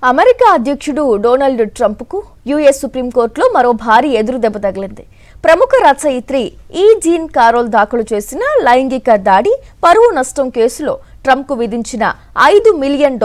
America అధ్యక్షుడు Donald ట్రంప్కు US సుప్రీంకోర్టులో మరో భారీ ఎదురుదెబ్బ తగిలింది. ప్రముఖ రచయిత్రి ఈ జీన్ కారోల్ దాఖలు చేసిన లైంగిక దాడి, పరువు నష్టం కేసులో ట్రంప్కు విధించిన $5 మిలియన్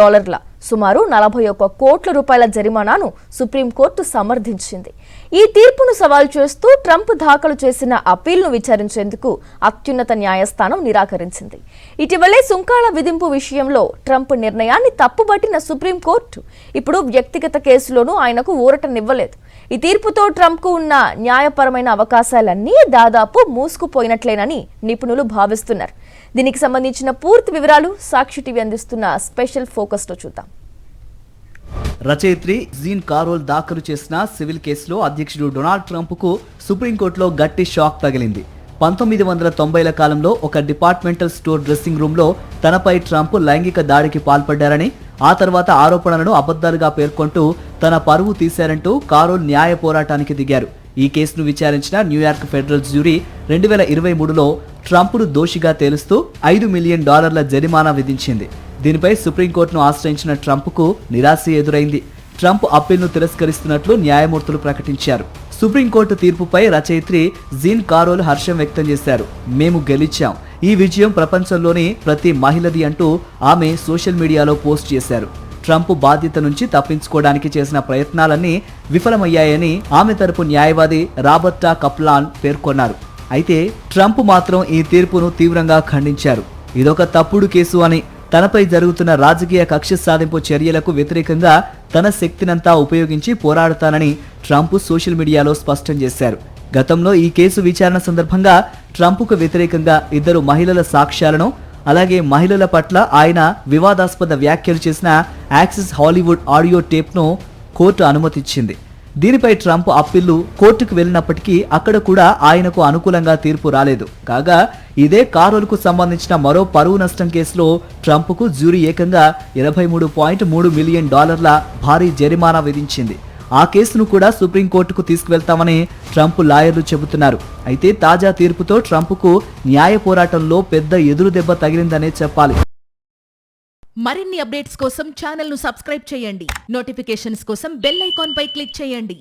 సుమారు 41 కోట్ల రూపాయల జరిమానాను సుప్రీంకోర్టు సమర్థించింది. ఈ తీర్పును సవాల్ చేస్తూ ట్రంప్ దాఖలు చేసిన అప్పీల్ను విచారించేందుకు అత్యున్నత న్యాయస్థానం నిరాకరించింది. ఇటీవలే సుంకాల విధింపు విషయంలో ట్రంప్ నిర్ణయాన్ని తప్పుబట్టిన సుప్రీంకోర్టు ఇప్పుడు వ్యక్తిగత కేసులోనూ ఆయనకు ఊరటనివ్వలేదు. ఈ తీర్పుతో ట్రంప్కు ఉన్న న్యాయపరమైన అవకాశాలన్నీ దాదాపు మూసుకుపోయినట్లేనని నిపుణులు భావిస్తున్నారు. దీనికి సంబంధించిన పూర్తి వివరాలు సాక్షి టీవీ అందిస్తున్న స్పెషల్ ఫోకస్ లో చూద్దాం. రచయిత్రి జీన్ కారోల్ దాఖలు చేసిన సివిల్ కేసులో అధ్యక్షుడు డొనాల్డ్ ట్రంప్కు సుప్రీంకోర్టులో గట్టి షాక్ తగిలింది. 1990ల కాలంలో ఒక డిపార్ట్మెంటల్ స్టోర్ డ్రెస్సింగ్ రూమ్లో తనపై ట్రంప్ లైంగిక దాడికి పాల్పడ్డారని, ఆ తర్వాత ఆరోపణలను అబద్ధాలుగా పేర్కొంటూ తన పరువు తీశారంటూ కారోల్ న్యాయ పోరాటానికి దిగారు. ఈ కేసును విచారించిన న్యూయార్క్ ఫెడరల్ జ్యూరీ 2023లో ట్రంప్ను దోషిగా తేలుస్తూ $5 మిలియన్ జరిమానా విధించింది. దీనిపై సుప్రీంకోర్టును ఆశ్రయించిన ట్రంప్కు నిరాశ ఎదురైంది. ట్రంప్ అప్పీల్ను తిరస్కరిస్తున్నట్లు న్యాయమూర్తులు ప్రకటించారు. సుప్రీంకోర్టు తీర్పుపై రచయిత్రి జీన్ కారోల్ హర్షం వ్యక్తం చేశారు. మేము గెలిచాం, ఈ విజయం ప్రపంచంలోని ప్రతి మహిళది అంటూ ఆమె సోషల్ మీడియాలో పోస్ట్ చేశారు. ట్రంప్ బాధ్యత నుంచి తప్పించుకోవడానికి చేసిన ప్రయత్నాలన్నీ విఫలమయ్యాయని ఆమె తరపు న్యాయవాది రాబర్టా కప్లాన్ పేర్కొన్నారు. అయితే ట్రంప్ మాత్రం ఈ తీర్పును తీవ్రంగా ఖండించారు. ఇదొక తప్పుడు కేసు అని, తనపై జరుగుతున్న రాజకీయ కక్ష సాధింపు చర్యలకు వ్యతిరేకంగా తన శక్తినంతా ఉపయోగించి పోరాడతానని ట్రంప్ సోషల్ మీడియాలో స్పష్టం చేశారు. గతంలో ఈ కేసు విచారణ సందర్భంగా ట్రంప్కు వ్యతిరేకంగా 2 మహిళల సాక్ష్యాలను, అలాగే మహిళల పట్ల ఆయన వివాదాస్పద వ్యాఖ్యలు చేసిన యాక్సెస్ హాలీవుడ్ ఆడియో టేప్ను కోర్టు అనుమతిచ్చింది. దీనిపై ట్రంప్ అప్పీళ్లు కోర్టుకు వెళ్లినప్పటికీ అక్కడ కూడా ఆయనకు అనుకూలంగా తీర్పు రాలేదు. కాగా ఇదే కారోల్కు సంబంధించిన మరో పరువు నష్టం కేసులో ట్రంప్కు జ్యూరీ ఏకంగా $23.3 మిలియన్ భారీ జరిమానా విధించింది. ఆ కేసును కూడా సుప్రీంకోర్టుకు తీసుకువెళ్తామని ట్రంప్ లాయర్లు చెబుతున్నారు. అయితే తాజా తీర్పుతో ట్రంప్కు న్యాయ పోరాటంలో పెద్ద ఎదురుదెబ్బ తగిలిందనే చెప్పాలి. మరిన్ని అప్డేట్స్ కోసం ఛానల్ ను సబ్స్క్రైబ్ చేయండి. నోటిఫికేషన్స్ కోసం బెల్ ఐకాన్ పై క్లిక్ చేయండి.